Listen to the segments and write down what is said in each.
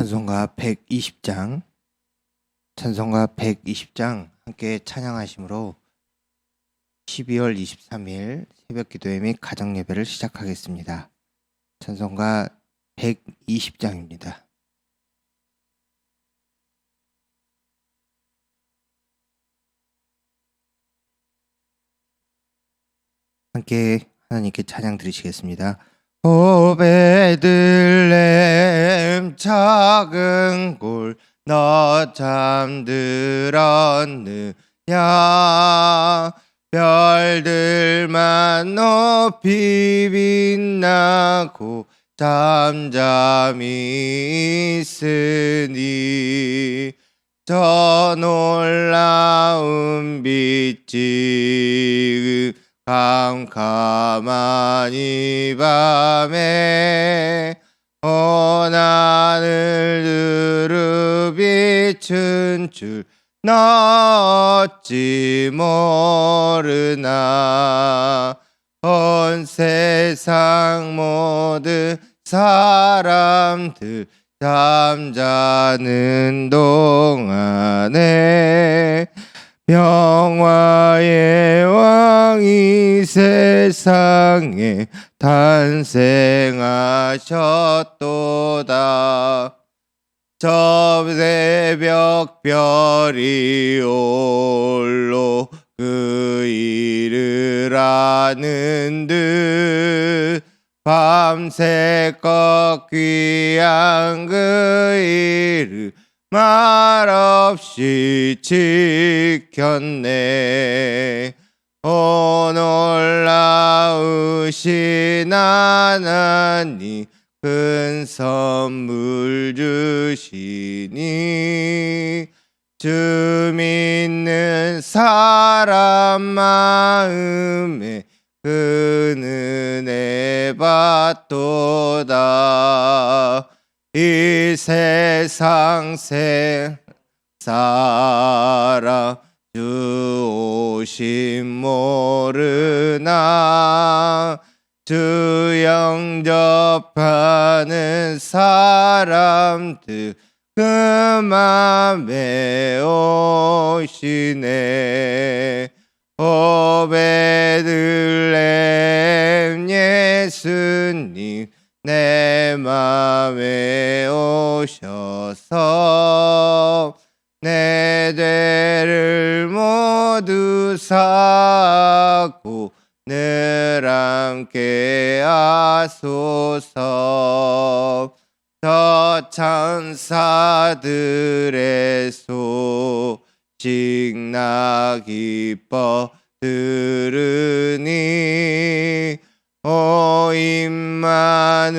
찬송가 120장 함께 찬양하심으로 12월 23일 새벽기도회 및 가정예배를 시작하겠습니다. 찬송가 120장입니다. 함께 하나님께 찬양 드리시겠습니다. 오 베들레헴 작은 굴 너 잠들었느냐 별들만 높이 빛나고 잠잠히 있으니 저 놀라운 빛이 캄캄한 이 밤에 하늘을 비춘 줄 너 어찌 모르나 온 세상 모든 사람들 잠자는 동안에 평화의 왕이 세상에 탄생하셨도다. 저 새벽 별이 홀로 그 일을 아는 듯 밤새껏 귀한 그 일을 말없이 지켰네. 오 놀라우신 하나님 큰 선물 주시니 주 믿는 사람 마음에 그 은혜 받도다. 이 세상 사람 주 오심 모르나 주 영접하는 사람들 그 맘에 오시네. 오 베들레헴 예수님 내 맘에 오셔서 내 죄를 모두 사고 늘 함께 하소서. 저 천사들의 소식 나 기뻐 들으니 오 임마누엘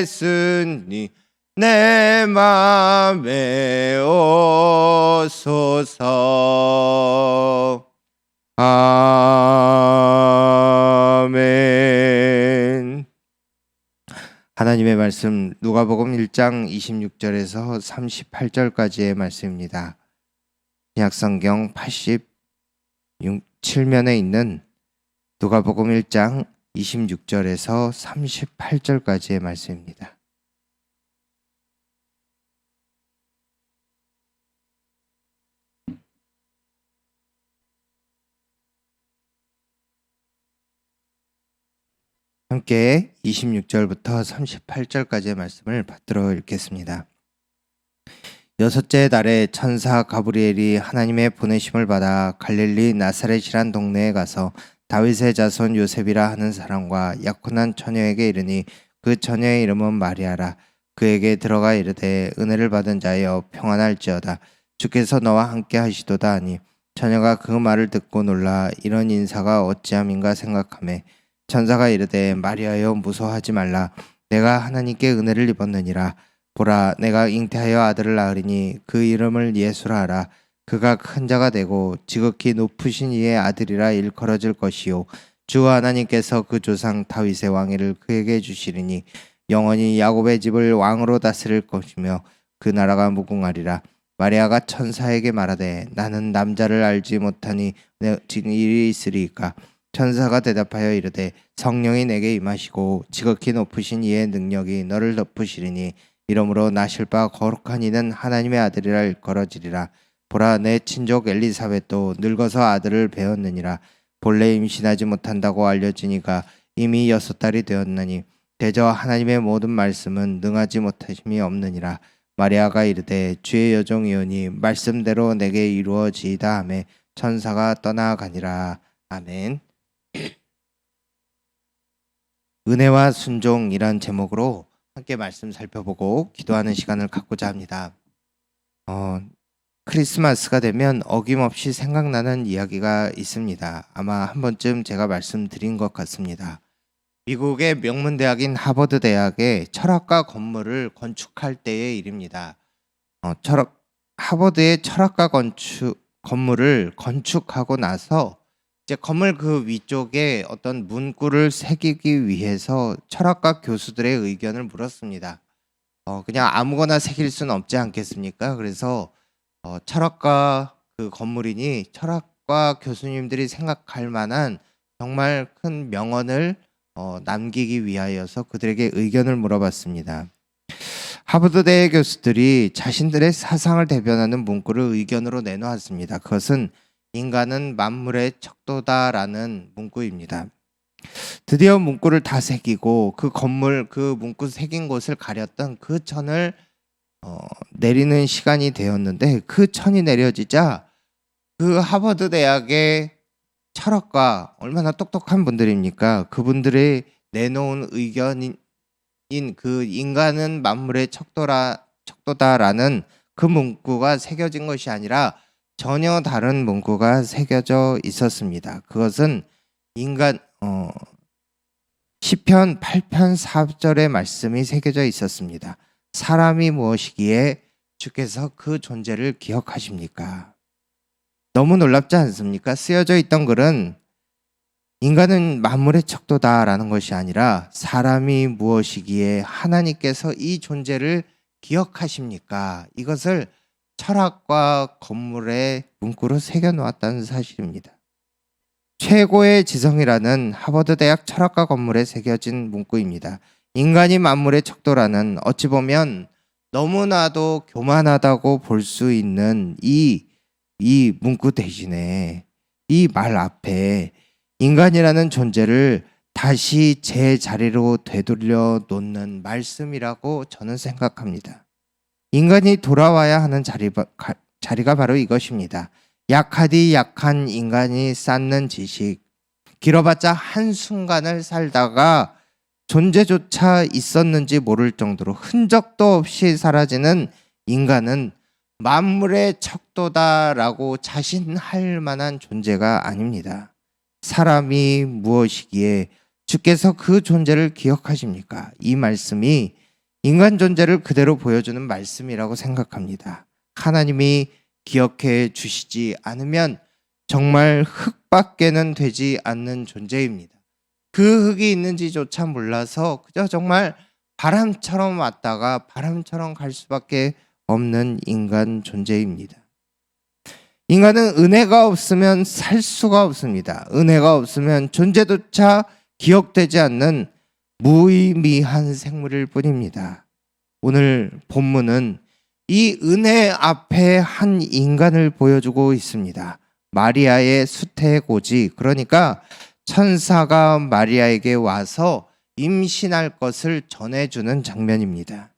예수님 내 맘에 오소서. 아멘. 하나님의 말씀 누가복음 1장 26절에서 38절까지의 말씀입니다. 신약성경 87면에 있는 누가복음 1장 26절에서 38절까지의 말씀입니다. 함께 26절부터 38절까지의 말씀을 받들어 읽겠습니다. 여섯째 달에 천사 가브리엘이 하나님의 보내심을 받아 갈릴리 나사렛이란 동네에 가서 다윗의 자손 요셉이라 하는 사람과 약혼한 처녀에게 이르니 그 처녀의 이름은 마리아라. 그에게 들어가 이르되 은혜를 받은 자여 평안할지어다. 주께서 너와 함께 하시도다 하니 처녀가 그 말을 듣고 놀라 이런 인사가 어찌함인가 생각하매 천사가 이르되 마리아여 무서워하지 말라. 내가 하나님께 은혜를 입었느니라. 보라 내가 잉태하여 아들을 낳으리니 그 이름을 예수라 하라. 그가 큰 자가 되고 지극히 높으신 이의 아들이라 일컬어질 것이요 주 하나님께서 그 조상 다윗의 왕위를 그에게 주시리니 영원히 야곱의 집을 왕으로 다스릴 것이며 그 나라가 무궁하리라. 마리아가 천사에게 말하되 나는 남자를 알지 못하니 지금 일이 있으리이까. 천사가 대답하여 이르되 성령이 내게 임하시고 지극히 높으신 이의 능력이 너를 덮으시리니 이러므로 나실 바 거룩한 이는 하나님의 아들이라 일컬어지리라. 보라, 내 친족 엘리사벳도 늙어서 아들을 배었느니라. 본래 임신하지 못한다고 알려지니가 이미 6달이 되었나니 대저 하나님의 모든 말씀은 능하지 못하심이 없느니라. 마리아가 이르되 주의 여종이오니 말씀대로 내게 이루어지이다 하매 천사가 떠나가니라. 아멘. 은혜와 순종이란 제목으로 함께 말씀 살펴보고 기도하는 시간을 갖고자 합니다. 크리스마스가 되면 어김없이 생각나는 이야기가 있습니다. 아마 한 번쯤 제가 말씀드린 것 같습니다. 미국의 명문대학인 하버드 대학의 철학과 건물을 건축할 때의 일입니다. 하버드의 철학과 건물을 건축하고 나서 이제 건물 그 위쪽에 어떤 문구를 새기기 위해서 철학과 교수들의 의견을 물었습니다. 그냥 아무거나 새길 수는 없지 않겠습니까? 그래서 철학과 그 건물이니 철학과 교수님들이 생각할 만한 정말 큰 명언을 남기기 위하여서 그들에게 의견을 물어봤습니다. 하버드대 교수들이 자신들의 사상을 대변하는 문구를 의견으로 내놓았습니다. 그것은 인간은 만물의 척도다라는 문구입니다. 드디어 문구를 다 새기고 그 건물, 그 문구 새긴 곳을 가렸던 그 천을 내리는 시간이 되었는데 그 천이 내려지자 그 하버드 대학의 철학과 얼마나 똑똑한 분들입니까? 그분들이 내놓은 의견인 그 인간은 만물의 척도다라는 그 문구가 새겨진 것이 아니라 전혀 다른 문구가 새겨져 있었습니다. 그것은 시편 8편 4절의 말씀이 새겨져 있었습니다. 사람이 무엇이기에 주께서 그 존재를 기억하십니까? 너무 놀랍지 않습니까? 쓰여져 있던 글은 인간은 만물의 척도다라는 것이 아니라 사람이 무엇이기에 하나님께서 이 존재를 기억하십니까? 이것을 철학과 건물의 문구로 새겨놓았다는 사실입니다. 최고의 지성이라는 하버드 대학 철학과 건물에 새겨진 문구입니다. 인간이 만물의 척도라는 어찌 보면 너무나도 교만하다고 볼 수 있는 이 문구 대신에 이 말 앞에 인간이라는 존재를 다시 제 자리로 되돌려 놓는 말씀이라고 저는 생각합니다. 인간이 돌아와야 하는 자리가 바로 이것입니다. 약하디 약한 인간이 쌓는 지식, 길어봤자 한순간을 살다가 존재조차 있었는지 모를 정도로 흔적도 없이 사라지는 인간은 만물의 척도다라고 자신할 만한 존재가 아닙니다. 사람이 무엇이기에 주께서 그 존재를 기억하십니까? 이 말씀이 인간 존재를 그대로 보여주는 말씀이라고 생각합니다. 하나님이 기억해 주시지 않으면 정말 흙밖에는 되지 않는 존재입니다. 그 흙이 있는지조차 몰라서 그저 정말 바람처럼 왔다가 바람처럼 갈 수밖에 없는 인간 존재입니다. 인간은 은혜가 없으면 살 수가 없습니다. 은혜가 없으면 존재조차 기억되지 않는 무의미한 생물일 뿐입니다. 오늘 본문은 이 은혜 앞에 한 인간을 보여주고 있습니다. 마리아의 수태고지, 그러니까 천사가 마리아에게 와서 임신할 것을 전해주는 장면입니다.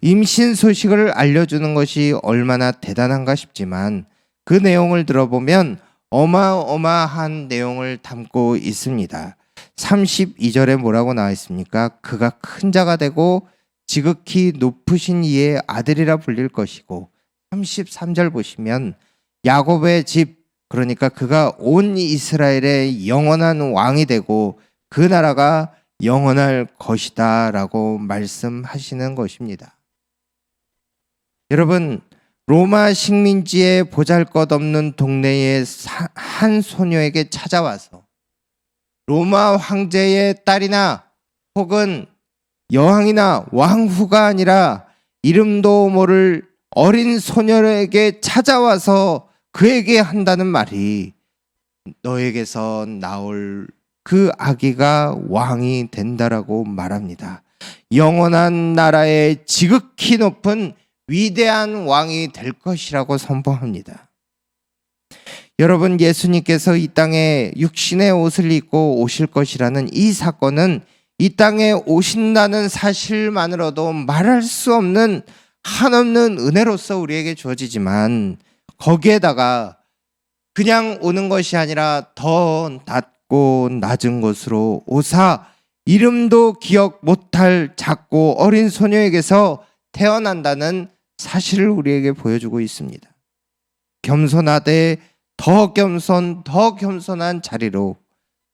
임신 소식을 알려주는 것이 얼마나 대단한가 싶지만 그 내용을 들어보면 어마어마한 내용을 담고 있습니다. 32절에 뭐라고 나와 있습니까? 그가 큰 자가 되고 지극히 높으신 이의 아들이라 불릴 것이고, 33절 보시면 야곱의 집, 그러니까 그가 온 이스라엘의 영원한 왕이 되고 그 나라가 영원할 것이다 라고 말씀하시는 것입니다. 여러분, 로마 식민지의 보잘것없는 동네의 한 소녀에게 찾아와서 로마 황제의 딸이나 혹은 여왕이나 왕후가 아니라 이름도 모를 어린 소녀에게 찾아와서 그에게 한다는 말이 너에게서 나올 그 아기가 왕이 된다라고 말합니다. 영원한 나라의 지극히 높은 위대한 왕이 될 것이라고 선포합니다. 여러분, 예수님께서 이 땅에 육신의 옷을 입고 오실 것이라는 이 사건은 이 땅에 오신다는 사실만으로도 말할 수 없는 한없는 은혜로서 우리에게 주어지지만, 거기에다가 그냥 오는 것이 아니라 더 낮고 낮은 곳으로 오사 이름도 기억 못할 작고 어린 소녀에게서 태어난다는 사실을 우리에게 보여주고 있습니다. 겸손하되 더 겸손한 자리로,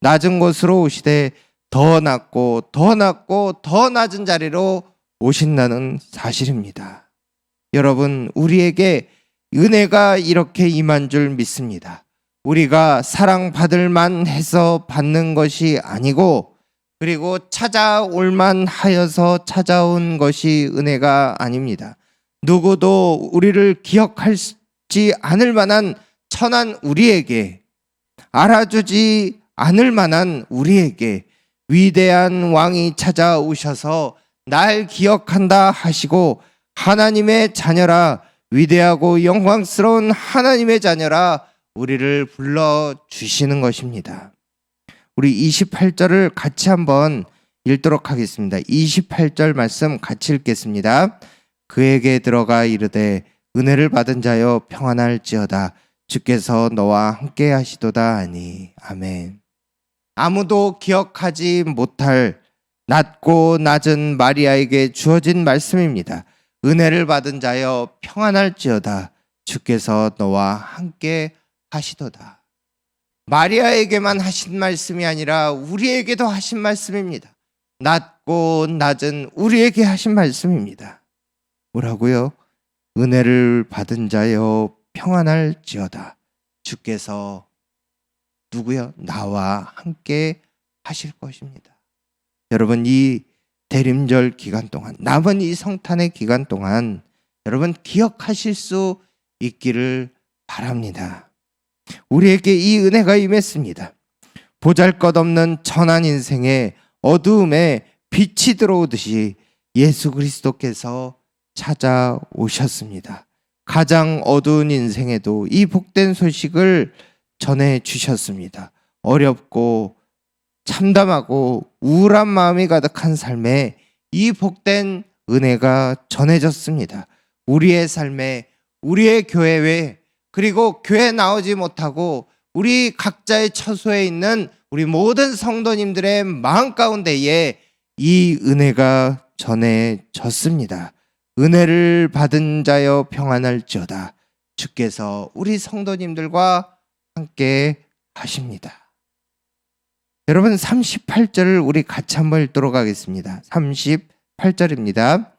낮은 곳으로 오시되 더 낮고 더 낮은 자리로 오신다는 사실입니다. 여러분, 우리에게 은혜가 이렇게 임한 줄 믿습니다. 우리가 사랑받을 만해서 받는 것이 아니고, 그리고 찾아올 만하여서 찾아온 것이 은혜가 아닙니다. 누구도 우리를 기억하지 않을 만한 천한 우리에게, 알아주지 않을 만한 우리에게 위대한 왕이 찾아오셔서 날 기억한다 하시고, 하나님의 자녀라, 위대하고 영광스러운 하나님의 자녀라 우리를 불러주시는 것입니다. 우리 28절을 같이 한번 읽도록 하겠습니다. 28절 말씀 같이 읽겠습니다. 그에게 들어가 이르되 은혜를 받은 자여 평안할지어다, 주께서 너와 함께 하시도다 하니. 아멘. 아무도 기억하지 못할 낮고 낮은 마리아에게 주어진 말씀입니다. 은혜를 받은 자여 평안할지어다, 주께서 너와 함께 하시도다. 마리아에게만 하신 말씀이 아니라 우리에게도 하신 말씀입니다. 낮고 낮은 우리에게 하신 말씀입니다. 뭐라고요? 은혜를 받은 자여 평안할지어다, 주께서 누구요? 나와 함께 하실 것입니다. 여러분, 이 대림절 기간 동안, 남은 이 성탄의 기간 동안 여러분 기억하실 수 있기를 바랍니다. 우리에게 이 은혜가 임했습니다. 보잘것없는 천한 인생의 어두움에 빛이 들어오듯이 예수 그리스도께서 찾아오셨습니다. 가장 어두운 인생에도 이 복된 소식을 전해 주셨습니다. 어렵고 참담하고 우울한 마음이 가득한 삶에 이 복된 은혜가 전해졌습니다. 우리의 삶에, 우리의 교회에, 그리고 교회 나오지 못하고 우리 각자의 처소에 있는 우리 모든 성도님들의 마음 가운데에 이 은혜가 전해졌습니다. 은혜를 받은 자여 평안할지어다, 주께서 우리 성도님들과 함께 하십니다. 여러분, 38절을 우리 같이 한번 읽도록 하겠습니다. 38절입니다.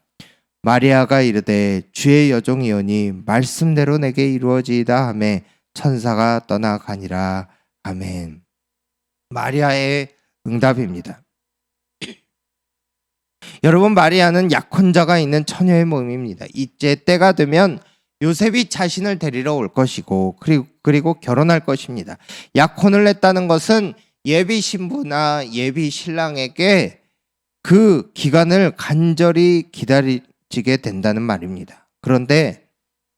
마리아가 이르되 주의 여종이오니 말씀대로 내게 이루어지이다 하매 천사가 떠나가니라. 아멘. 마리아의 응답입니다. 여러분, 마리아는 약혼자가 있는 처녀의 몸입니다. 이제 때가 되면 요셉이 자신을 데리러 올 것이고 그리고 결혼할 것입니다. 약혼을 했다는 것은 예비 신부나 예비 신랑에게 그 기간을 간절히 기다리게 된다는 말입니다. 그런데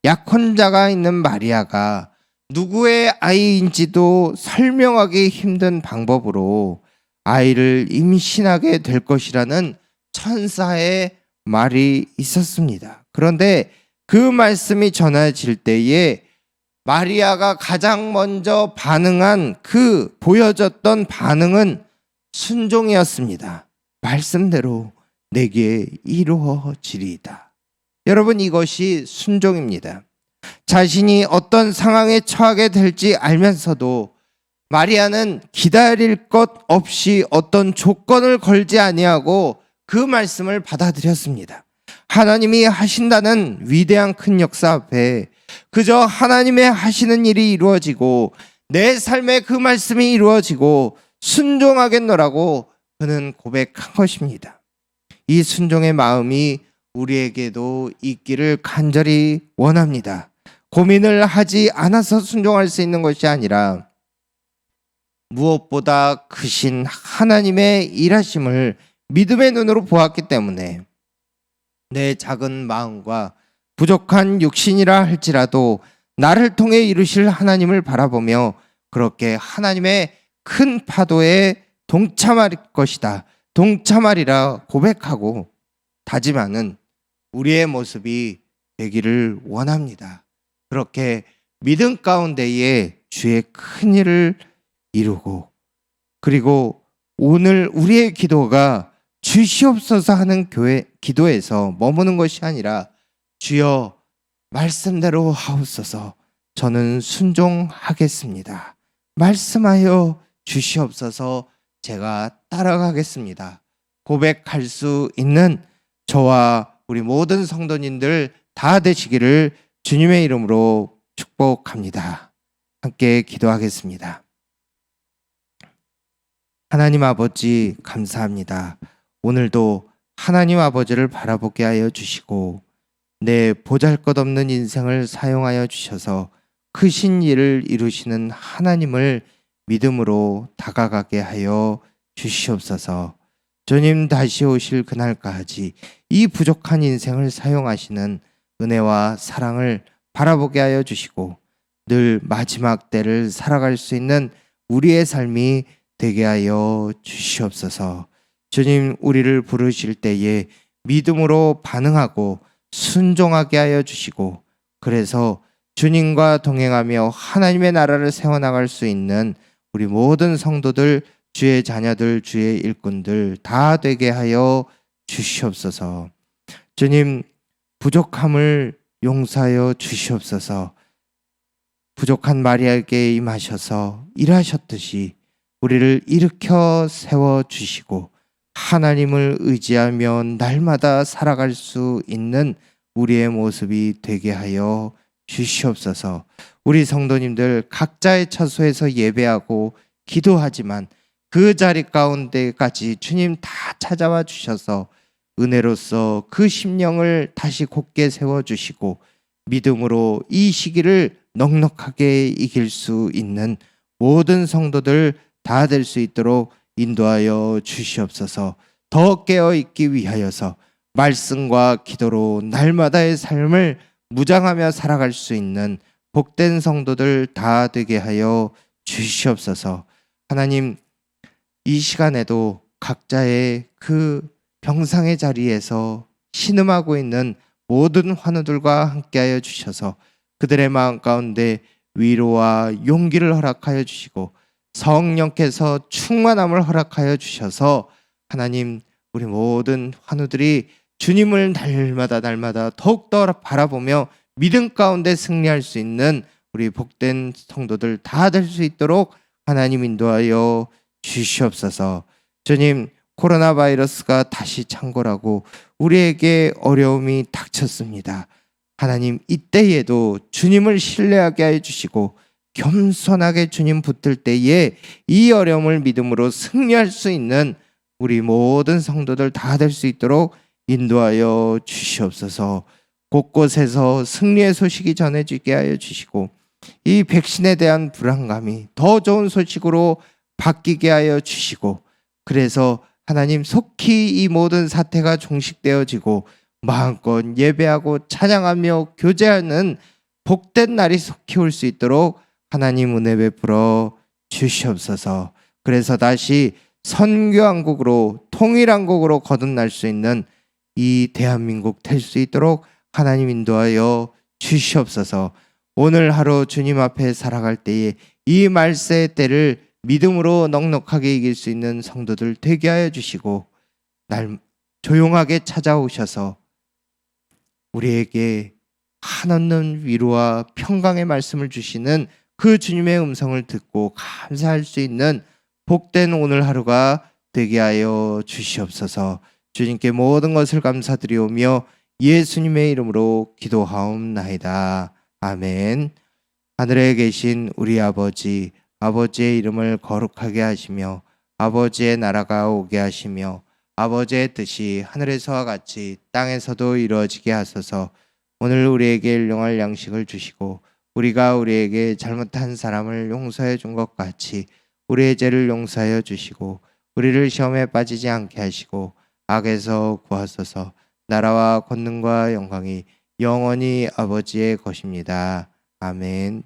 약혼자가 있는 마리아가 누구의 아이인지도 설명하기 힘든 방법으로 아이를 임신하게 될 것이라는 천사의 말이 있었습니다. 그런데 그 말씀이 전해질 때에 마리아가 가장 먼저 보여졌던 반응은 순종이었습니다. 말씀대로 내게 이루어지리이다. 여러분, 이것이 순종입니다. 자신이 어떤 상황에 처하게 될지 알면서도 마리아는 기다릴 것 없이 어떤 조건을 걸지 아니하고 그 말씀을 받아들였습니다. 하나님이 하신다는 위대한 큰 역사 앞에 그저 하나님의 하시는 일이 이루어지고 내 삶에 그 말씀이 이루어지고 순종하겠노라고 그는 고백한 것입니다. 이 순종의 마음이 우리에게도 있기를 간절히 원합니다. 고민을 하지 않아서 순종할 수 있는 것이 아니라 무엇보다 크신 하나님의 일하심을 믿음의 눈으로 보았기 때문에 내 작은 마음과 부족한 육신이라 할지라도 나를 통해 이루실 하나님을 바라보며 그렇게 하나님의 큰 파도에 동참할 것이다, 동참하리라 고백하고 다짐하는 우리의 모습이 되기를 원합니다. 그렇게 믿음 가운데에 주의 큰 일을 이루고, 그리고 오늘 우리의 기도가 주시옵소서 하는 기도에서 머무는 것이 아니라 주여 말씀대로 하옵소서, 저는 순종하겠습니다, 말씀하여 주시옵소서, 제가 따라가겠습니다 고백할 수 있는 저와 우리 모든 성도님들 다 되시기를 주님의 이름으로 축복합니다. 함께 기도하겠습니다. 하나님 아버지 감사합니다. 오늘도 하나님 아버지를 바라보게 하여 주시고 내 보잘것없는 인생을 사용하여 주셔서 크신 일을 이루시는 하나님을 믿음으로 다가가게 하여 주시옵소서. 주님 다시 오실 그날까지 이 부족한 인생을 사용하시는 은혜와 사랑을 바라보게 하여 주시고 늘 마지막 때를 살아갈 수 있는 우리의 삶이 되게 하여 주시옵소서. 주님, 우리를 부르실 때에 믿음으로 반응하고 순종하게 하여 주시고, 그래서 주님과 동행하며 하나님의 나라를 세워나갈 수 있는 우리 모든 성도들, 주의 자녀들, 주의 일꾼들 다 되게 하여 주시옵소서. 주님, 부족함을 용서하여 주시옵소서. 부족한 마리아에게 임하셔서 일하셨듯이 우리를 일으켜 세워주시고 하나님을 의지하며 날마다 살아갈 수 있는 우리의 모습이 되게 하여 주시옵소서. 우리 성도님들 각자의 처소에서 예배하고 기도하지만 그 자리 가운데까지 주님 다 찾아와 주셔서 은혜로서 그 심령을 다시 곧게 세워주시고 믿음으로 이 시기를 넉넉하게 이길 수 있는 모든 성도들 다 될 수 있도록 인도하여 주시옵소서. 더 깨어있기 위하여서 말씀과 기도로 날마다의 삶을 무장하며 살아갈 수 있는 복된 성도들 다 되게 하여 주시옵소서. 하나님, 이 시간에도 각자의 그 병상의 자리에서 신음하고 있는 모든 환우들과 함께하여 주셔서 그들의 마음 가운데 위로와 용기를 허락하여 주시고 성령께서 충만함을 허락하여 주셔서 하나님, 우리 모든 환우들이 주님을 날마다 더욱더 바라보며 믿음 가운데 승리할 수 있는 우리 복된 성도들 다 될 수 있도록 하나님 인도하여 주시옵소서. 주님, 코로나 바이러스가 다시 창궐하고 우리에게 어려움이 닥쳤습니다. 하나님, 이때에도 주님을 신뢰하게 해 주시고 겸손하게 주님 붙들 때에 이 어려움을 믿음으로 승리할 수 있는 우리 모든 성도들 다 될 수 있도록 인도하여 주시옵소서. 곳곳에서 승리의 소식이 전해지게 하여 주시고 이 백신에 대한 불안감이 더 좋은 소식으로 바뀌게 하여 주시고, 그래서 하나님 속히 이 모든 사태가 종식되어지고 마음껏 예배하고 찬양하며 교제하는 복된 날이 속히 올 수 있도록 하나님 은혜 베풀어 주시옵소서. 그래서 다시 선교한국으로 통일한국으로 거듭날 수 있는 이 대한민국 될 수 있도록 하나님 인도하여 주시옵소서. 오늘 하루 주님 앞에 살아갈 때에 이 말세의 때를 믿음으로 넉넉하게 이길 수 있는 성도들 되게 하여 주시고 날 조용하게 찾아오셔서 우리에게 한없는 위로와 평강의 말씀을 주시는 그 주님의 음성을 듣고 감사할 수 있는 복된 오늘 하루가 되게 하여 주시옵소서. 주님께 모든 것을 감사드리오며 예수님의 이름으로 기도하옵나이다. 아멘. 하늘에 계신 우리 아버지, 아버지의 이름을 거룩하게 하시며 아버지의 나라가 오게 하시며 아버지의 뜻이 하늘에서와 같이 땅에서도 이루어지게 하소서. 오늘 우리에게 일용할 양식을 주시고 우리가 우리에게 잘못한 사람을 용서해 준 것 같이 우리의 죄를 용서하여 주시고 우리를 시험에 빠지지 않게 하시고 악에서 구하소서. 나라와 권능과 영광이 영원히 아버지의 것입니다. 아멘.